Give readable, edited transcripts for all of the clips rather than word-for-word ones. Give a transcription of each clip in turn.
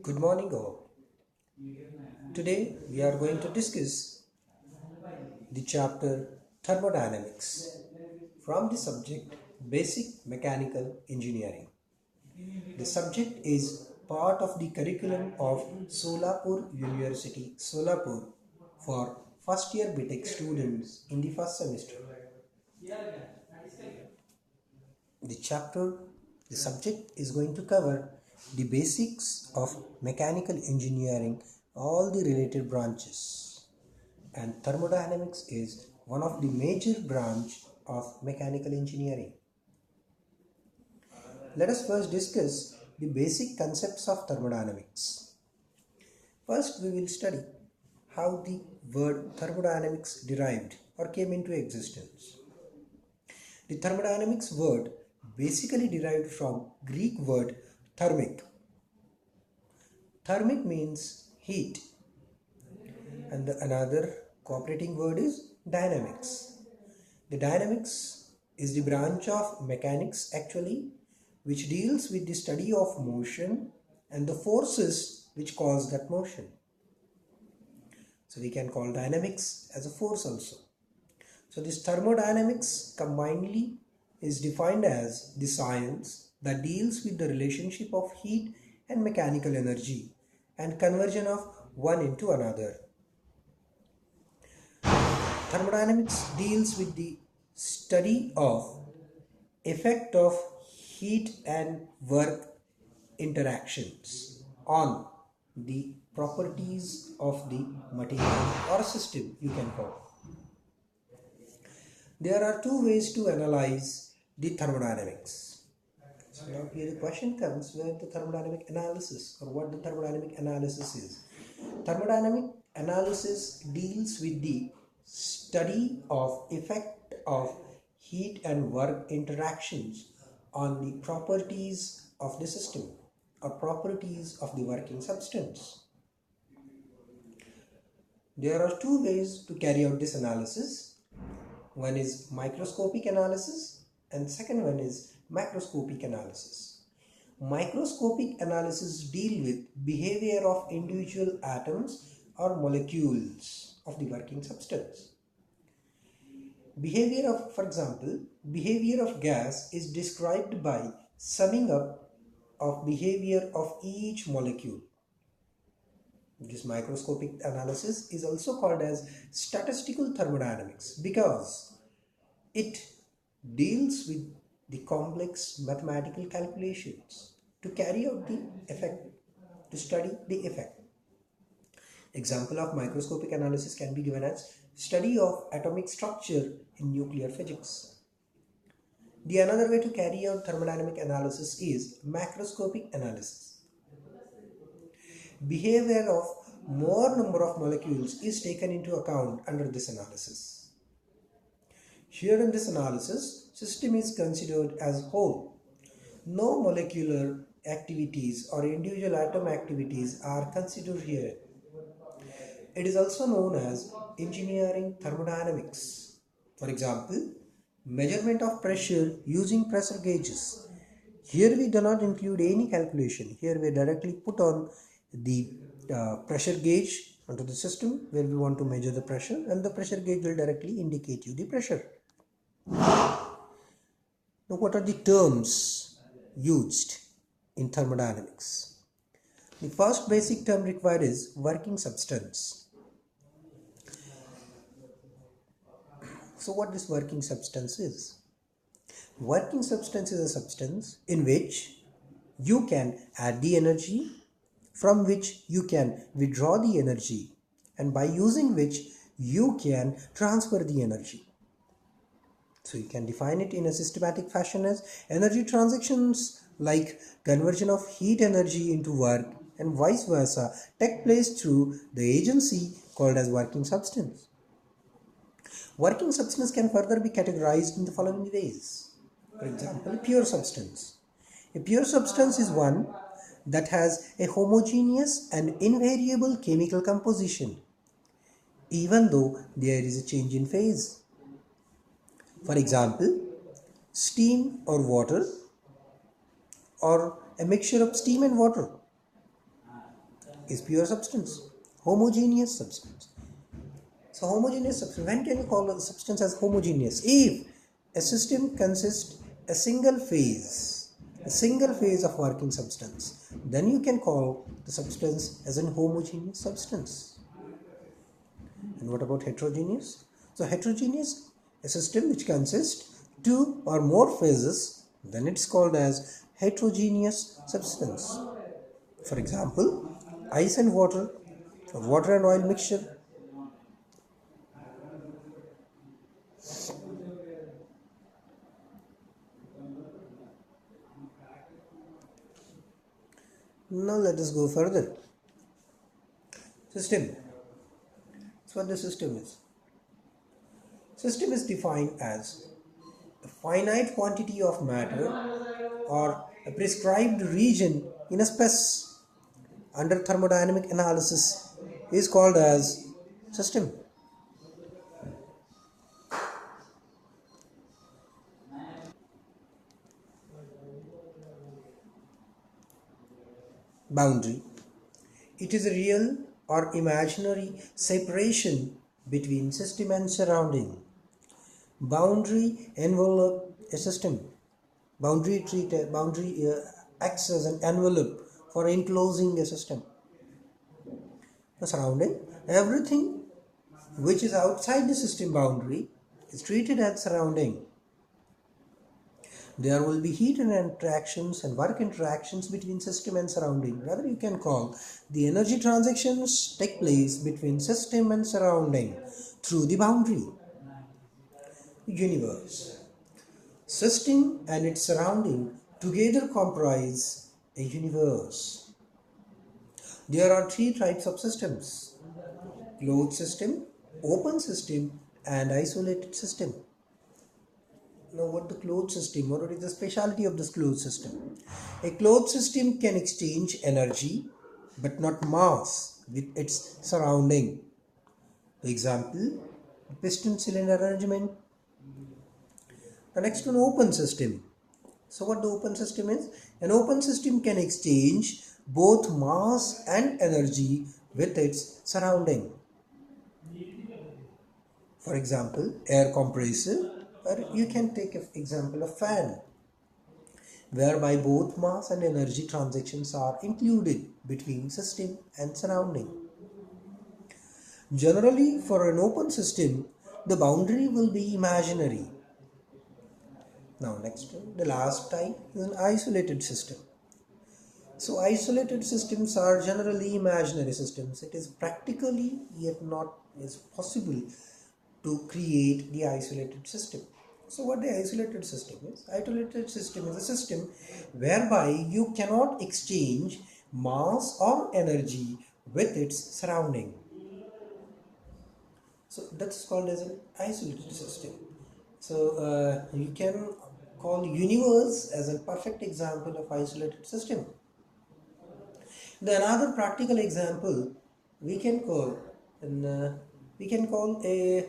Good morning all. Today we are going to discuss the chapter Thermodynamics from the subject Basic Mechanical Engineering. The subject is part of the curriculum of Solapur University, Solapur for first year BTech students in the first semester. The subject is going to cover the basics of mechanical engineering, all the related branches, and thermodynamics is one of the major branch of mechanical engineering. Let us first discuss the basic concepts of thermodynamics. First, we will study how the word thermodynamics derived or came into existence. The thermodynamics word basically derived from Greek word thermic. Thermic means heat, and another cooperating word is dynamics. The dynamics is the branch of mechanics actually, which deals with the study of motion and the forces which cause that motion. So we can call dynamics as a force also. So this thermodynamics combinedly is defined as the science that deals with the relationship of heat and mechanical energy and conversion of one into another. Thermodynamics deals with the study of effect of heat and work interactions on the properties of the material or system, you can call. There are two ways to analyze the thermodynamics. So now here the question comes, where the thermodynamic analysis or what the thermodynamic analysis is. Thermodynamic analysis deals with the study of effect of heat and work interactions on the properties of the system or properties of the working substance. There are two ways to carry out this analysis. One is microscopic analysis and second one is macroscopic analysis. Microscopic analysis deal with behavior of individual atoms or molecules of the working substance. Behavior of, for example, behavior of gas is described by summing up of behavior of each molecule. This microscopic analysis is also called as statistical thermodynamics because it deals with the complex mathematical calculations to carry out the effect, to study the effect. Example of microscopic analysis can be given as study of atomic structure in nuclear physics. The another way to carry out thermodynamic analysis is macroscopic analysis. Behavior of more number of molecules is taken into account under this analysis. Here in this analysis, system is considered as whole. No molecular activities or individual atom activities are considered here. It is also known as engineering thermodynamics. For example, measurement of pressure using pressure gauges. Here we do not include any calculation. Here we directly put on the pressure gauge onto the system where we want to measure the pressure, and the pressure gauge will directly indicate you the pressure. Now, what are the terms used in thermodynamics? The first basic term required is working substance. So what this working substance is? Working substance is a substance in which you can add the energy, from which you can withdraw the energy, and by using which you can transfer the energy. So you can define it in a systematic fashion as energy transactions like conversion of heat energy into work and vice versa take place through the agency called as working substance. Working substance can further be categorized in the following ways. For example, pure substance. A pure substance is one that has a homogeneous and invariable chemical composition, even though there is a change in phase. For example, steam or water, or a mixture of steam and water. is pure substance, homogeneous substance. So homogeneous substance, when can you call a substance as homogeneous? If a system consists a single phase of working substance, then you can call the substance as an homogeneous substance. And what about heterogeneous? So heterogeneous, a system which consists two or more phases, then it's called as heterogeneous substance. For example, ice and water, or water and oil mixture. Now let us go further. System. That's what the system is. System is defined as a finite quantity of matter or a prescribed region in a space under thermodynamic analysis is called as system. Boundary. It is a real or imaginary separation between system and surrounding. Boundary envelop a system. Boundary acts as an envelope for enclosing a system. The surrounding, everything which is outside the system boundary is treated as surrounding. There will be heat interactions and work interactions between system and surrounding. Rather, you can call the energy transactions take place between system and surrounding through the boundary. Universe. System and its surrounding together comprise a universe. There are three types of systems: closed system, open system, and isolated system. Now, what the closed system, what is the speciality of this closed system? A closed system can exchange energy but not mass with its surrounding. For example, the piston cylinder arrangement. The next one, open system. So what the open system is? An open system can exchange both mass and energy with its surrounding. For example, air compressor, or you can take an example of fan, whereby both mass and energy transactions are included between system and surrounding. Generally, for an open system, the boundary will be imaginary. Now, next one, the last type is an isolated system. So, isolated systems are generally imaginary systems. It is practically yet not is possible to create the isolated system. So what the isolated system is? Isolated system is a system whereby you cannot exchange mass or energy with its surrounding. So that's called as an isolated system. So you can call universe as a perfect example of isolated system. Then another practical example we can call a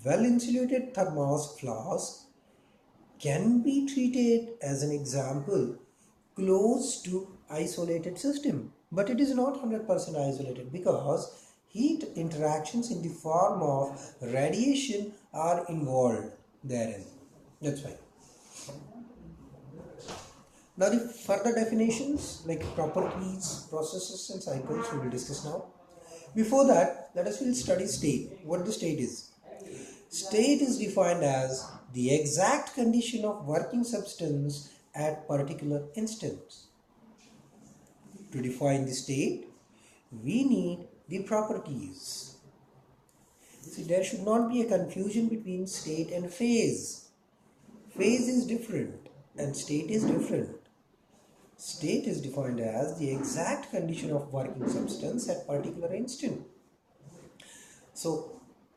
well-insulated thermos flask can be treated as an example close to isolated system, but it is not 100% isolated because heat interactions in the form of radiation are involved therein. That's why. Now the further definitions like properties, processes and cycles we will discuss now. Before that, let us study state. What the state is. State is defined as the exact condition of working substance at particular instance. To define the state, we need the properties. See, there should not be a confusion between state and phase. Phase is different and state is different. State is defined as the exact condition of working substance at particular instant. So,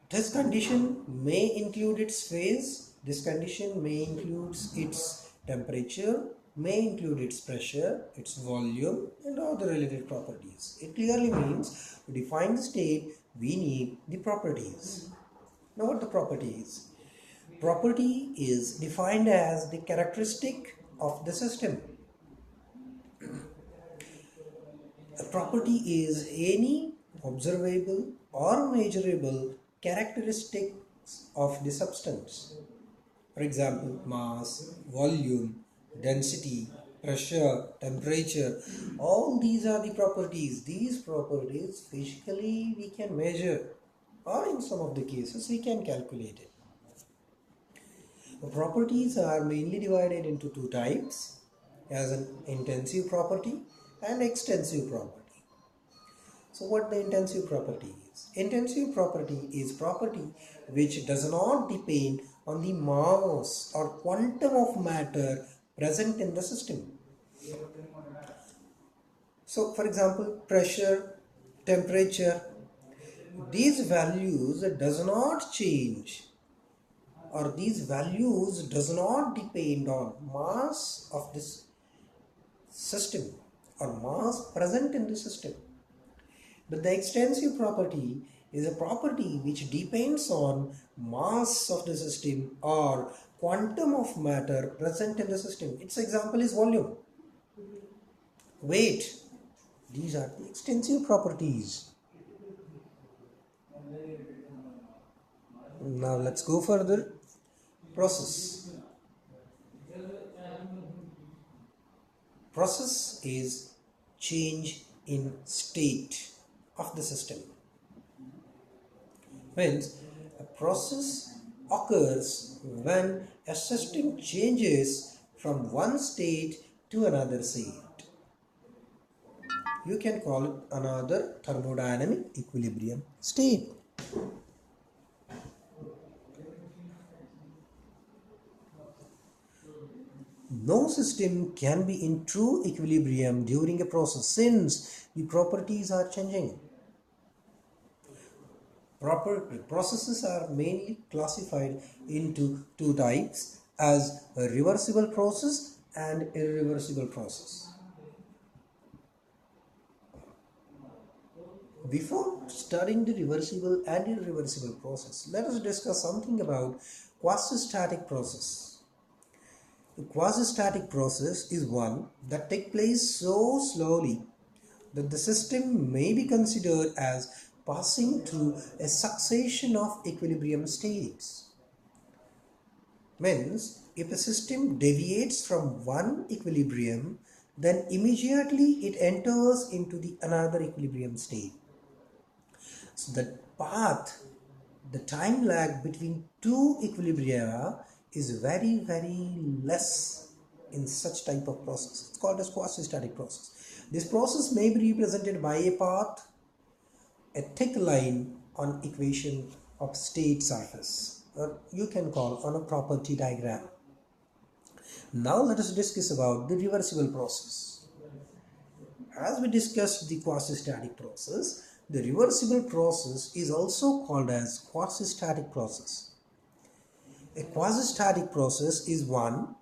this condition may include its phase, this condition may include its temperature, may include its pressure, its volume and other related properties. It clearly means to define the state, we need the properties. Now what the property is? Property is defined as the characteristic of the system. A property is any observable or measurable characteristics of the substance. For example, mass, volume, density, pressure, temperature, all these are the properties. These properties physically we can measure, or in some of the cases we can calculate it. The properties are mainly divided into two types, as an intensive property and extensive property. So what the intensive property is? Intensive property is property which does not depend on the mass or quantum of matter present in the system. So for example, pressure, temperature, these values does not change, or these values does not depend on mass of this system or mass present in the system. But the extensive property is a property which depends on mass of the system or quantum of matter present in the system. Its example is volume, weight. These are the extensive properties. Now let's go further. Process. Process is change in state of the system. Hence, a process occurs when a system changes from one state to another state. You can call it another thermodynamic equilibrium state. No system can be in true equilibrium during a process since the properties are changing. Processes are mainly classified into two types, as a reversible process and irreversible process. Before studying the reversible and irreversible process, let us discuss something about quasi-static process. The quasi-static process is one that takes place so slowly that the system may be considered as passing through a succession of equilibrium states. Means, if a system deviates from one equilibrium, then immediately it enters into the another equilibrium state. So the path, the time lag between two equilibria is very, very less in such type of process. It's called as quasi-static process. This process may be represented by a path, a thick line on equation of state surface, or you can call on a property diagram. Now let us discuss about the reversible process. As we discussed the quasi-static process, the reversible process is also called as quasi-static process. A quasi-static process is one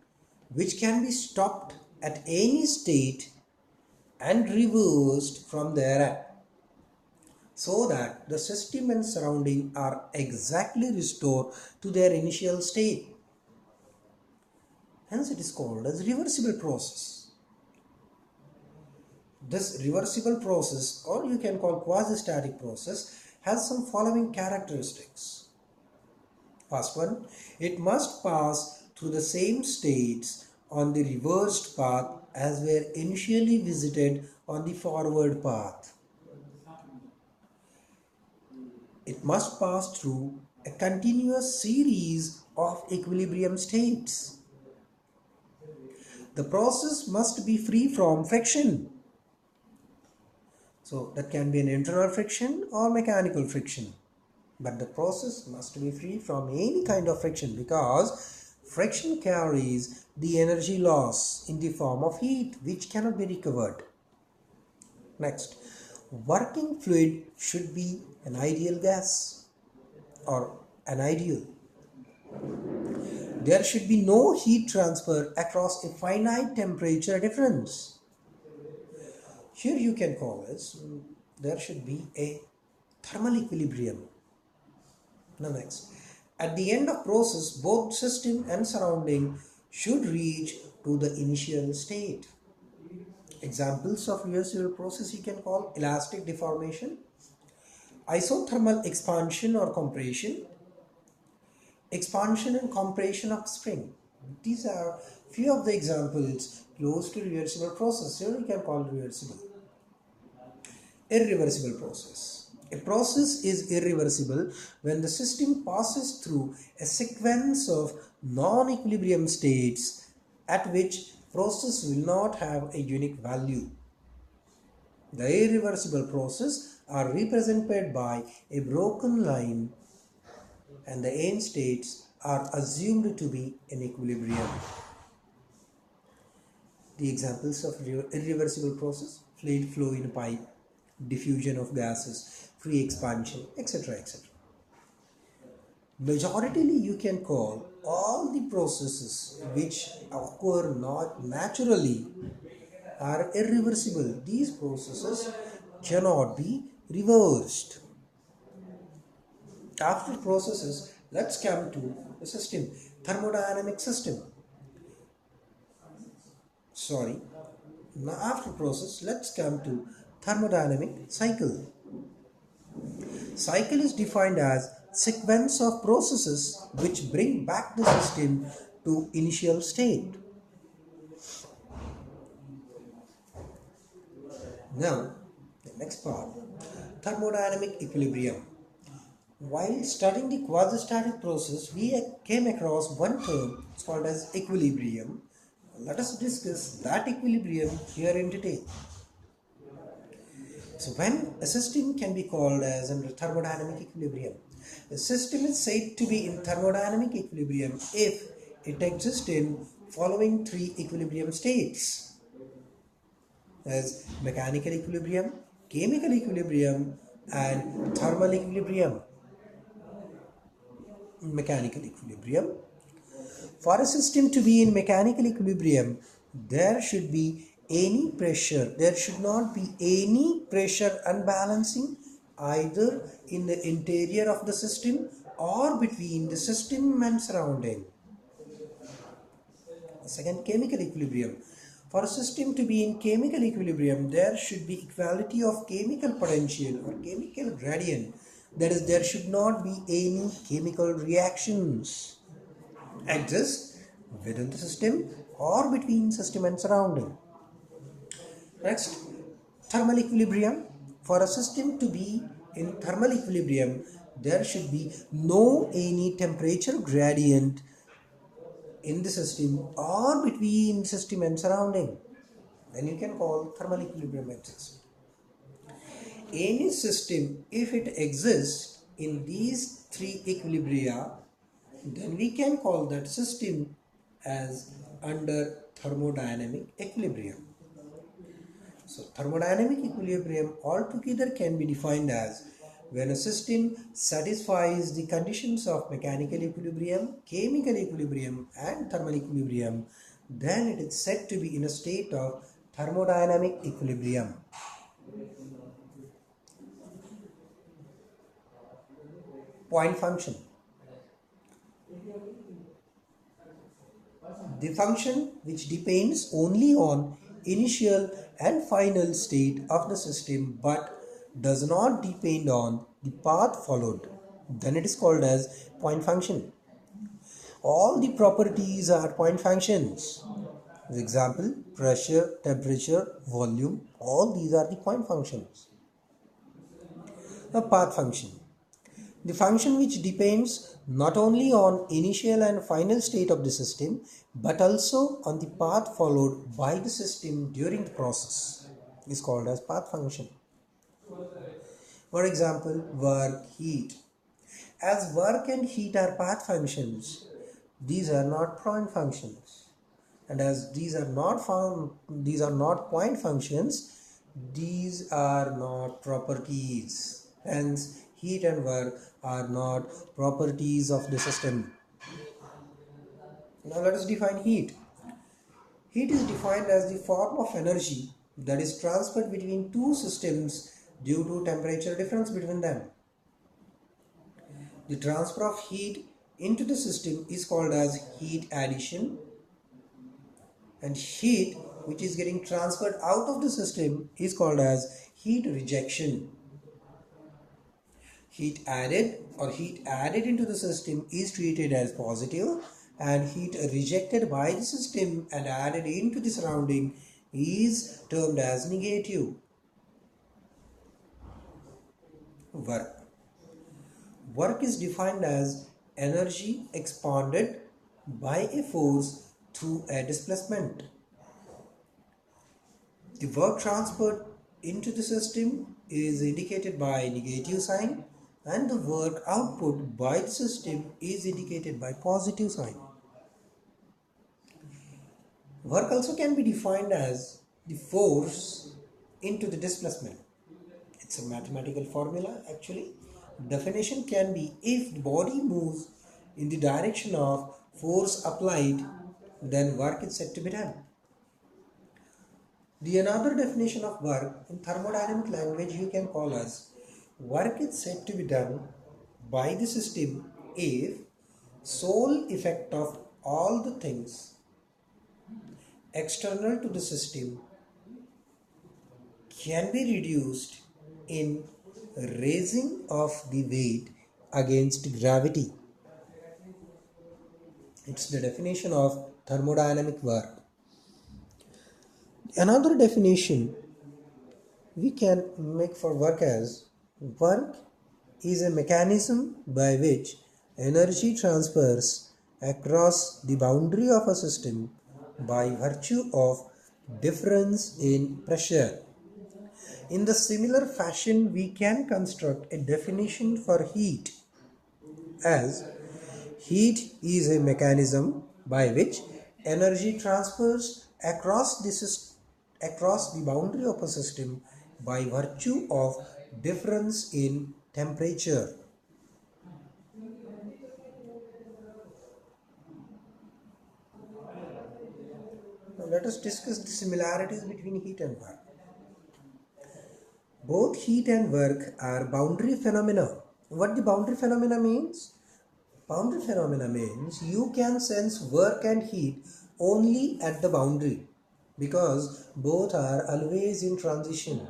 which can be stopped at any state and reversed from there, so that the system and surrounding are exactly restored to their initial state. Hence it is called as reversible process. This reversible process, or you can call quasi-static process, has some following characteristics. First one, it must pass through the same states on the reversed path as were initially visited on the forward path. It must pass through a continuous series of equilibrium states. The process must be free from friction. So that can be an internal friction or mechanical friction. But the process must be free from any kind of friction, because friction carries the energy loss in the form of heat which cannot be recovered. Next, working fluid should be an ideal gas or an ideal. There should be no heat transfer across a finite temperature difference. Here you can call as there should be a thermal equilibrium. Now next, at the end of process, both system and surrounding should reach to the initial state. Examples of reversible process you can call elastic deformation, isothermal expansion or compression, expansion and compression of spring. These are few of the examples close to reversible process. Here we can call reversible. Irreversible process. A process is irreversible when the system passes through a sequence of non-equilibrium states at which process will not have a unique value. The irreversible process are represented by a broken line and the end states are assumed to be in equilibrium. The examples of irreversible process: fluid flow in a pipe, diffusion of gases, free expansion, etc. etc. Majoritarily, you can call all the processes which occur not naturally are irreversible. These processes cannot be reversed. After processes, let's come to the system, thermodynamic system. Now after process, let's come to thermodynamic cycle. Cycle is defined as sequence of processes which bring back the system to initial state. Now, the next part, thermodynamic equilibrium. While studying the quasi-static process, we came across one term, it's called as equilibrium. Let us discuss that equilibrium here in detail. So when a system can be called as under thermodynamic equilibrium, the system is said to be in thermodynamic equilibrium if it exists in following three equilibrium states, as mechanical equilibrium, chemical equilibrium, and thermal equilibrium. Mechanical equilibrium. For a system to be in mechanical equilibrium, there should be any pressure. There should not be any pressure unbalancing either in the interior of the system or between the system and surrounding. Second, chemical equilibrium. For a system to be in chemical equilibrium, there should be equality of chemical potential or chemical gradient. That is, there should not be any chemical reactions exist within the system or between system and surrounding. Next, thermal equilibrium. For a system to be in thermal equilibrium, there should be no any temperature gradient in the system or between system and surrounding. Then you can call thermal equilibrium exists. Any system, if it exists in these three equilibria, then we can call that system as under thermodynamic equilibrium. So thermodynamic equilibrium altogether can be defined as when a system satisfies the conditions of mechanical equilibrium, chemical equilibrium, and thermal equilibrium, then it is said to be in a state of thermodynamic equilibrium. Point function. The function which depends only on initial and final state of the system but does not depend on the path followed, then it is called as point function. All the properties are point functions. For example, pressure, temperature, volume, all these are the point functions. A path function. The function which depends not only on initial and final state of the system but also on the path followed by the system during the process is called as path function. For example, work, heat. As work and heat are path functions, these are not point functions. And as these are not point functions, these are not properties. Hence, heat and work are not properties of the system. Now let us define heat. Heat is defined as the form of energy that is transferred between two systems due to temperature difference between them. The transfer of heat into the system is called as heat addition, and heat which is getting transferred out of the system is called as heat rejection. Heat added into the system is treated as positive, and heat rejected by the system and added into the surrounding is termed as negative. Work is defined as energy expended by a force through a displacement. The work transferred into the system is indicated by negative sign, and the work output by the system is indicated by positive sign. Work also can be defined as the force into the displacement. It's a mathematical formula actually. Definition can be if the body moves in the direction of force applied, then work is said to be done. The another definition of work in thermodynamic language you can call as work is said to be done by the system if sole effect of all the things external to the system can be reduced in raising of the weight against gravity. It's the definition of thermodynamic work. Another definition we can make for work as work is a mechanism by which energy transfers across the boundary of a system by virtue of difference in pressure. In the similar fashion, we can construct a definition for heat as heat is a mechanism by which energy transfers across the boundary of a system by virtue of difference in temperature. Now let us discuss the similarities between heat and work. Both heat and work are boundary phenomena. What the boundary phenomena means? Boundary phenomena means you can sense work and heat only at the boundary because both are always in transition.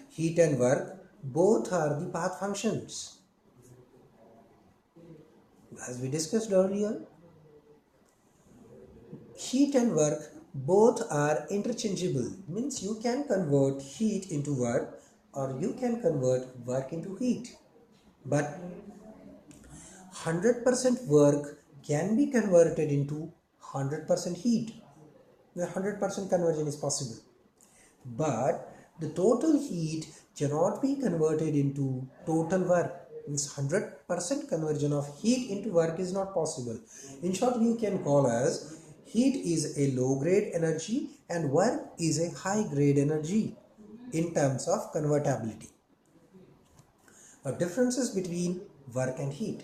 Heat and work both are the path functions. As we discussed earlier, heat and work both are interchangeable, means you can convert heat into work or you can convert work into heat. But 100% work can be converted into 100% heat. The 100% conversion is possible. But the total heat cannot be converted into total work. Means 100% conversion of heat into work is not possible. In short, you can call as heat is a low grade energy and work is a high grade energy in terms of convertibility. Now, differences between work and heat.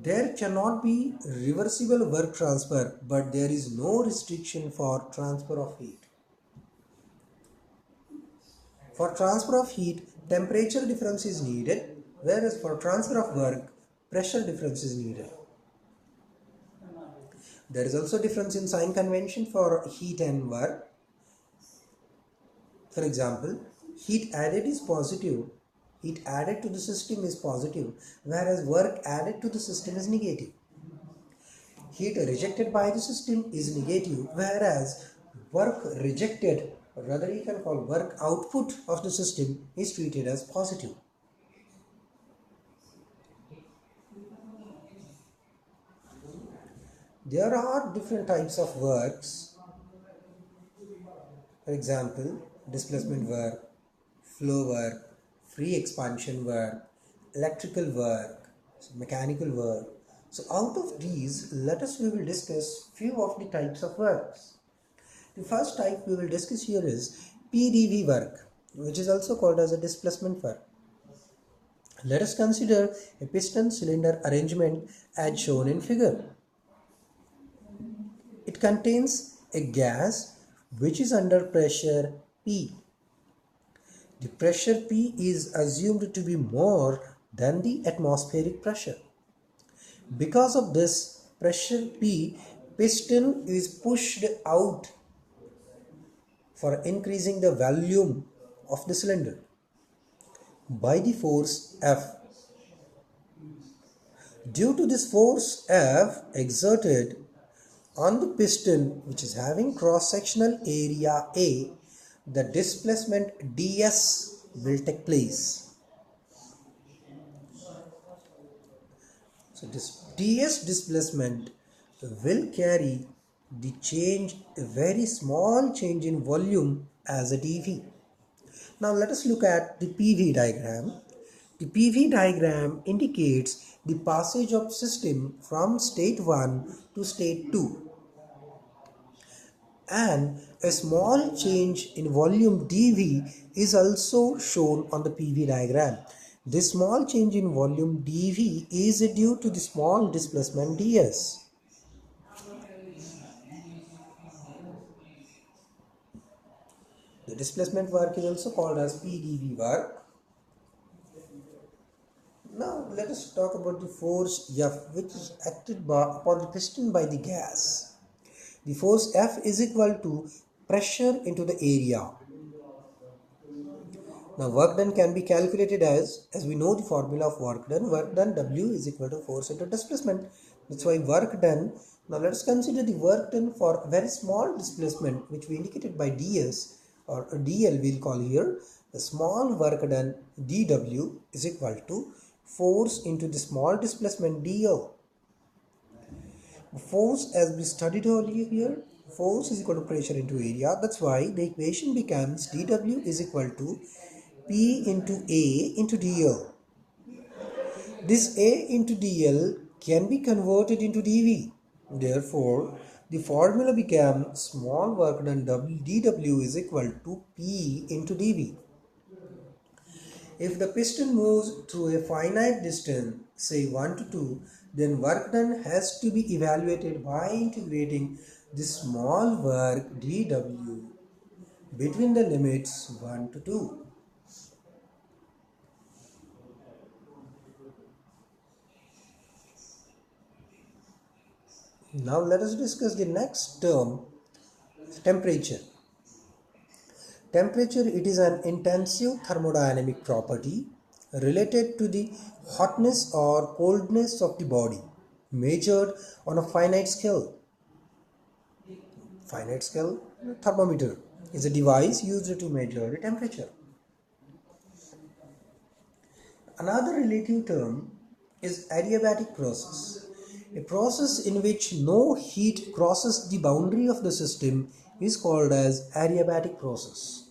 There cannot be reversible work transfer, but there is no restriction for transfer of heat. For transfer of heat, temperature difference is needed, whereas for transfer of work, pressure difference is needed. There is also difference in sign convention for heat and work. For example, heat added is positive. Heat added to the system is positive, whereas work added to the system is negative. Heat rejected by the system is negative, whereas work rejected, or rather you can call work output of the system, is treated as positive. There are different types of works. For example, displacement work, flow work, free expansion work, electrical work, mechanical work. So out of these, we will discuss few of the types of works. The first type we will discuss here is PDV work, which is also called as a displacement work. Let us consider a piston cylinder arrangement as shown in figure. It contains a gas which is under pressure P. The pressure P is assumed to be more than the atmospheric pressure. Because of this pressure P, piston is pushed out for increasing the volume of the cylinder by the force F. Due to this force F exerted on the piston, which is having cross-sectional area A, the displacement ds will take place. So this ds displacement will carry the change, a very small change in volume as a dv. Now let us look at the PV diagram. The PV diagram indicates the passage of system from state 1 to state 2, and a small change in volume dV is also shown on the PV diagram. This small change in volume dV is due to the small displacement ds. The displacement work is also called as PdV work. Now let us talk about the force F, which is acted upon the piston by the gas. The force F is equal to pressure into the area. Now work done can be calculated as we know the formula of work done W is equal to force into displacement. That's why work done. Now let us consider the work done for a very small displacement, which we indicated by ds or dl we'll call here. The small work done dw is equal to force into the small displacement dl. Force, as we studied earlier here, force is equal to pressure into area. That's why the equation becomes dw is equal to P into A into dl. This A into dl can be converted into dV. Therefore, the formula becomes small work done dw is equal to P into dV. If the piston moves through a finite distance, say 1 to 2, then work done has to be evaluated by integrating the small work dw between the limits 1 to 2. Now let us discuss the next term, temperature. Temperature, it is an intensive thermodynamic property related to the hotness or coldness of the body, measured on a finite scale. Finite scale thermometer is a device used to measure the temperature. Another relative term is adiabatic process. A process in which no heat crosses the boundary of the system is called as adiabatic process.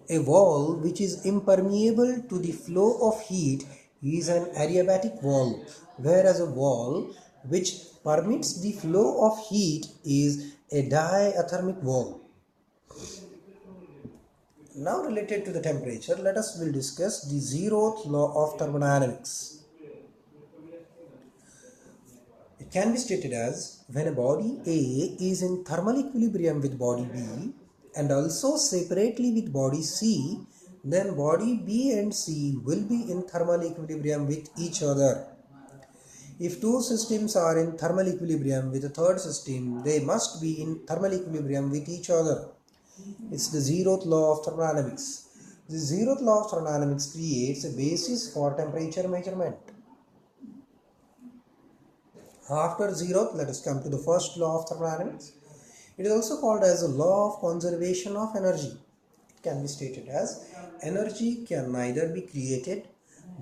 A wall which is impermeable to the flow of heat is an adiabatic wall, whereas a wall which permits the flow of heat is a diathermic wall. Now related to the temperature, will discuss the zeroth law of thermodynamics. It can be stated as when a body A is in thermal equilibrium with body B and also separately with body C, then body B and C will be in thermal equilibrium with each other. If two systems are in thermal equilibrium with a third system, they must be in thermal equilibrium with each other. It's the zeroth law of thermodynamics. The zeroth law of thermodynamics creates a basis for temperature measurement. After zeroth, let us come to the first law of thermodynamics. It is also called as a law of conservation of energy. It can be stated as energy can neither be created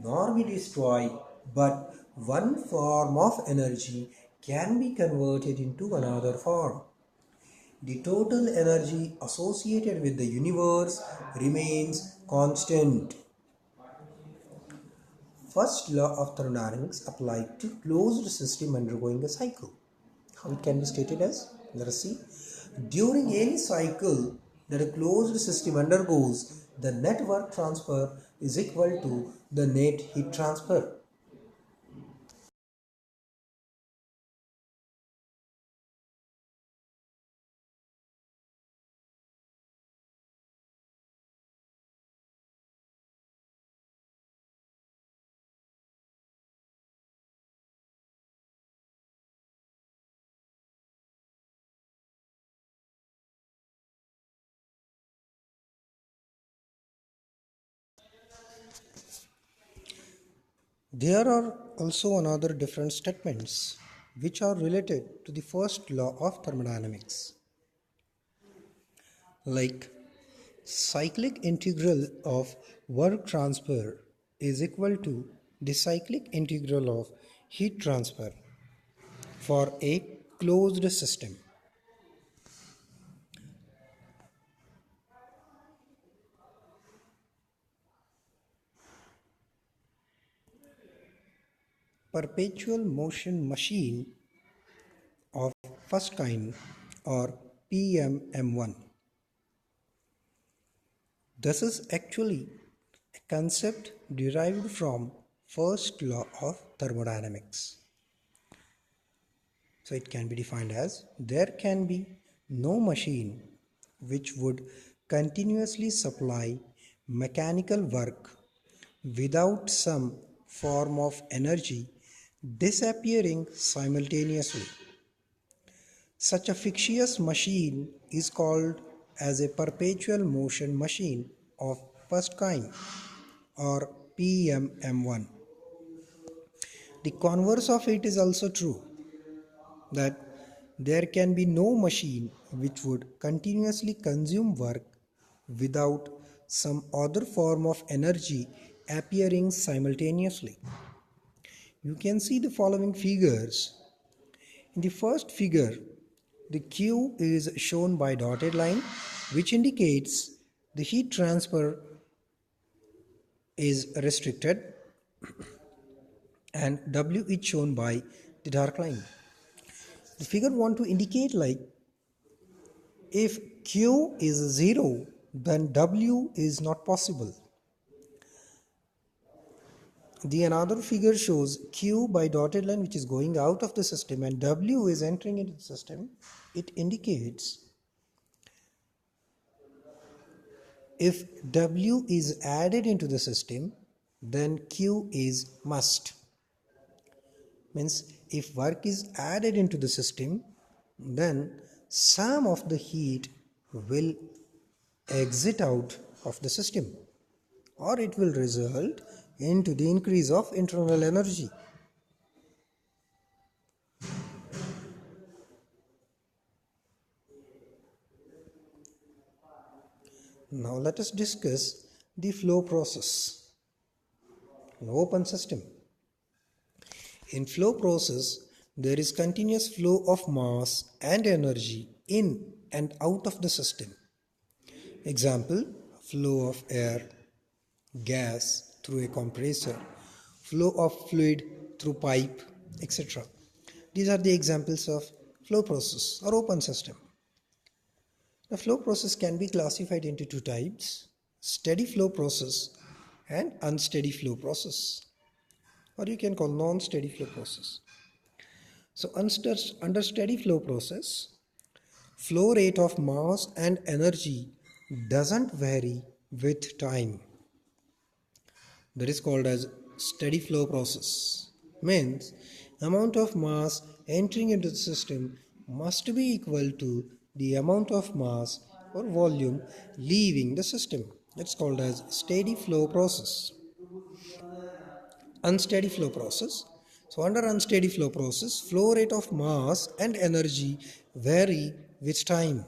nor be destroyed, but one form of energy can be converted into another form. The total energy associated with the universe remains constant. First law of thermodynamics applied to closed system undergoing a cycle. How it can be stated as? Let us see. During any cycle that a closed system undergoes, the net work transfer is equal to the net heat transfer. There are also another different statements which are related to the first law of thermodynamics, like cyclic integral of work transfer is equal to the cyclic integral of heat transfer for a closed system. Perpetual motion machine of first kind, or PMM1. This is actually a concept derived from first law of thermodynamics. So it can be defined as there can be no machine which would continuously supply mechanical work without some form of energy disappearing simultaneously. Such a fictitious machine is called as a perpetual motion machine of first kind, or PMM1. The converse of it is also true, that there can be no machine which would continuously consume work without some other form of energy appearing simultaneously. You can see the following figures. In the first figure, the Q is shown by dotted line, which indicates the heat transfer is restricted, and W is shown by the dark line. The figure want to indicate, like, if Q is 0, then W is not possible. The another figure shows Q by dotted line, which is going out of the system, and W is entering into the system. It indicates if W is added into the system, then Q is must. Means if work is added into the system, then some of the heat will exit out of the system, or it will result into the increase of internal energy. Now let us discuss the flow process in open system. In flow process, there is continuous flow of mass and energy in and out of the system. Example, flow of air, gas through a compressor, flow of fluid through pipe, etc. These are the examples of flow process or open system. The flow process can be classified into two types: steady flow process and unsteady flow process, or you can call non-steady flow process. So under steady flow process, flow rate of mass and energy doesn't vary with time. That is called as steady flow process. Means amount of mass entering into the system must be equal to the amount of mass or volume leaving the system. That's called as steady flow process. Unsteady flow process. So under unsteady flow process, flow rate of mass and energy vary with time.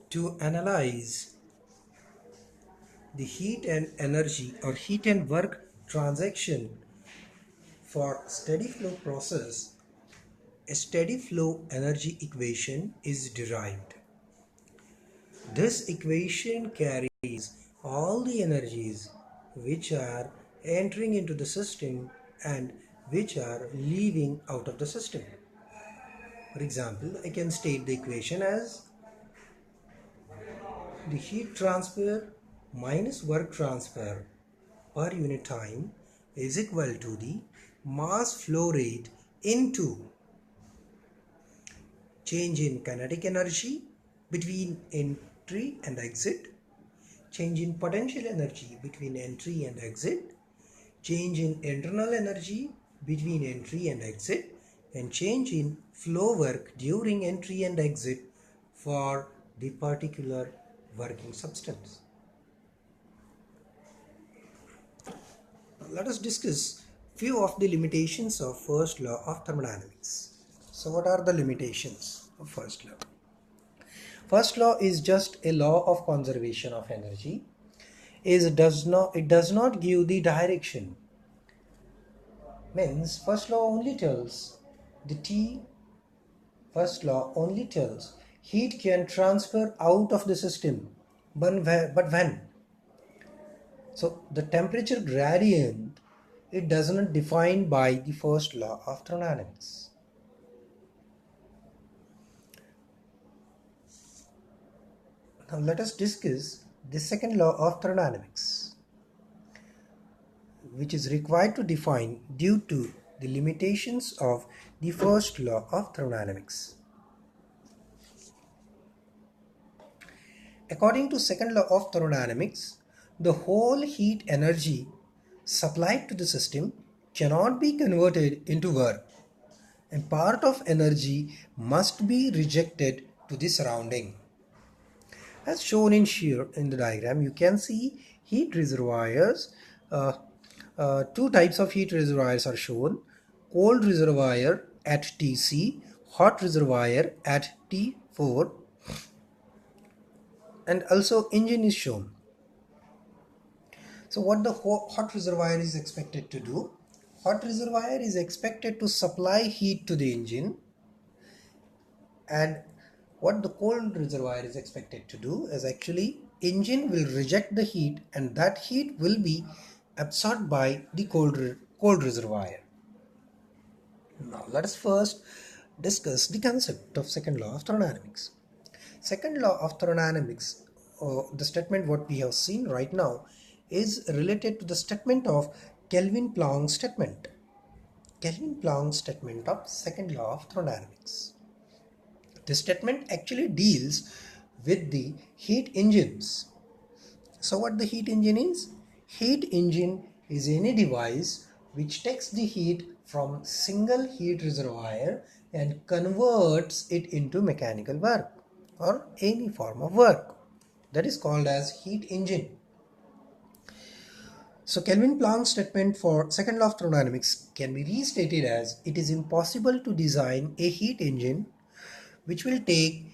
to analyze the heat and energy or heat and work transaction for steady flow process, a steady flow energy equation is derived. This equation carries all the energies which are entering into the system and which are leaving out of the system. For example, I can state the equation as the heat transfer minus work transfer per unit time is equal to the mass flow rate into change in kinetic energy between entry and exit, change in potential energy between entry and exit, change in internal energy between entry and exit, and change in flow work during entry and exit for the particular working substance. Now let us discuss few of the limitations of first law of thermodynamics. So what are the limitations of first law? First law is just a law of conservation of energy. It does not give the direction. Means first law only tells the T. First law only tells heat can transfer out of the system, but when? So the temperature gradient, it does not define by the first law of thermodynamics. Now let us discuss the second law of thermodynamics, which is required to define due to the limitations of the first law of thermodynamics. According to second law of thermodynamics, the whole heat energy supplied to the system cannot be converted into work, and part of energy must be rejected to the surrounding. As shown in the diagram, you can see heat reservoirs. Two types of heat reservoirs are shown: cold reservoir at Tc, hot reservoir at T4, and also engine is shown. So what the hot reservoir is expected to do? Hot reservoir is expected to supply heat to the engine, and what the cold reservoir is expected to do is actually engine will reject the heat and that heat will be absorbed by the cold reservoir. Now let us first discuss the concept of second law of thermodynamics. Second law of thermodynamics, the statement what we have seen right now, is related to the statement of Kelvin-Planck statement. Kelvin-Planck statement of second law of thermodynamics. This statement actually deals with the heat engines. So what the heat engine is? Heat engine is any device which takes the heat from single heat reservoir and converts it into mechanical work or any form of work. That is called as heat engine. So Kelvin-Planck statement for second law of thermodynamics can be restated as: it is impossible to design a heat engine which will take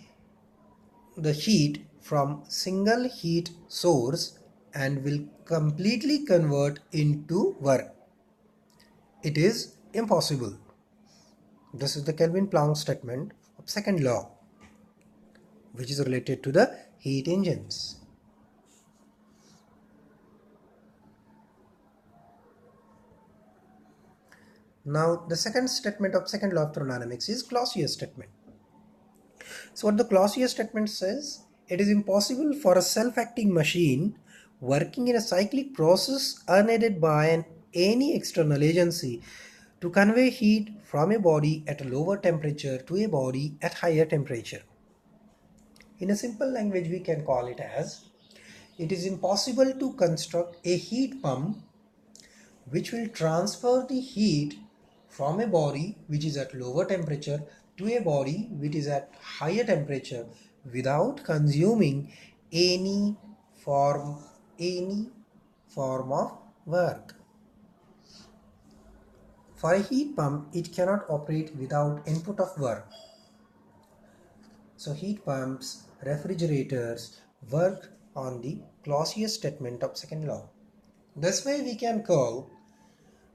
the heat from single heat source and will completely convert into work. It is impossible. This is the Kelvin-Planck statement of second law, which is related to the heat engines. Now the second statement of second law of thermodynamics is Clausius statement. So what the Clausius statement says: it is impossible for a self-acting machine working in a cyclic process unaided by any external agency to convey heat from a body at a lower temperature to a body at higher temperature. In a simple language, we can call it as: it is impossible to construct a heat pump which will transfer the heat from a body which is at lower temperature to a body which is at higher temperature without consuming any form of work. For a heat pump, it cannot operate without input of work. So heat pumps refrigerators work on the Clausius statement of second law. This way we can call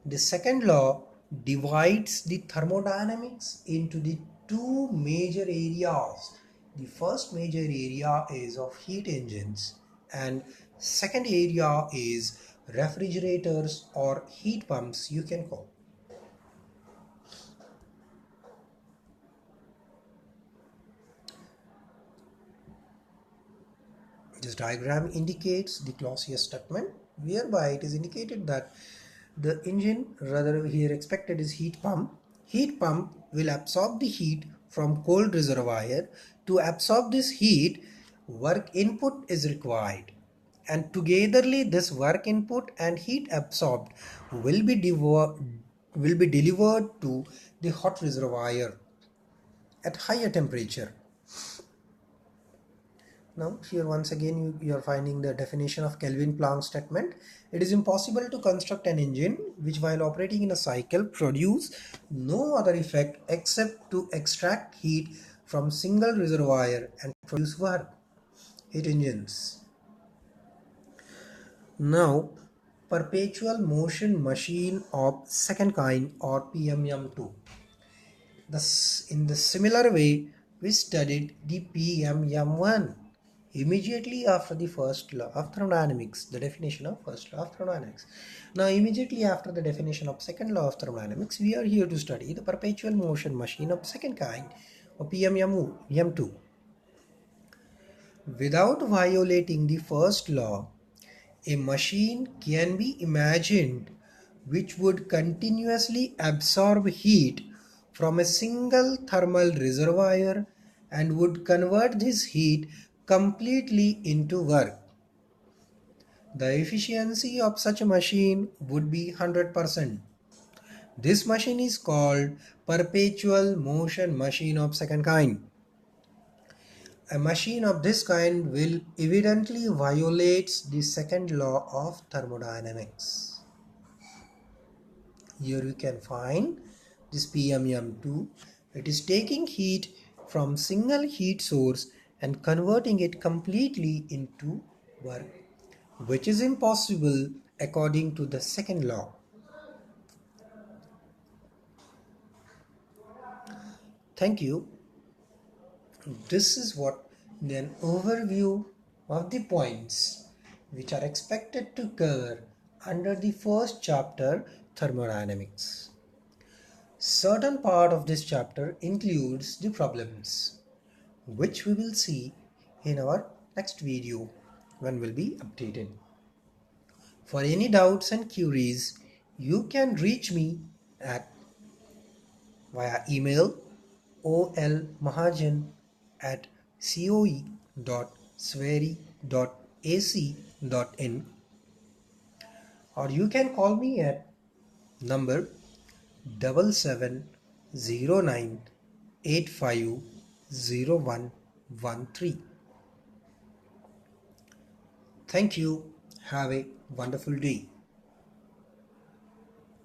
the second law divides the thermodynamics into the two major areas. The first major area is of heat engines and second area is refrigerators or heat pumps you can call. This diagram indicates the Clausius statement, whereby it is indicated that the engine, rather here expected is heat pump. Heat pump will absorb the heat from cold reservoir. To absorb this heat, work input is required. And togetherly this work input and heat absorbed will be delivered to the hot reservoir at higher temperature. Now here once again you are finding the definition of Kelvin-Planck statement. It is impossible to construct an engine which while operating in a cycle produce no other effect except to extract heat from single reservoir and produce work. Heat engines. Now perpetual motion machine of second kind or PMM2. In the similar way we studied the PMM1. Immediately after the first law of thermodynamics, the definition of first law of thermodynamics. Now immediately after the definition of second law of thermodynamics, we are here to study the perpetual motion machine of second kind or PMM2. Without violating the first law, a machine can be imagined which would continuously absorb heat from a single thermal reservoir and would convert this heat completely into work. The efficiency of such a machine would be 100%. This machine is called perpetual motion machine of second kind. A machine of this kind will evidently violate the second law of thermodynamics. Here you can find this PMM2. It is taking heat from single heat source and converting it completely into work, which is impossible according to the second law. Thank you. This is what an overview of the points which are expected to occur under the first chapter, thermodynamics. Certain part of this chapter includes the problems, which we will see in our next video when will be updated. For any doubts and queries, you can reach me at via email olmahajan@coe.sveri.ac.in, or you can call me at number 7709850113. Thank you. Have a wonderful day.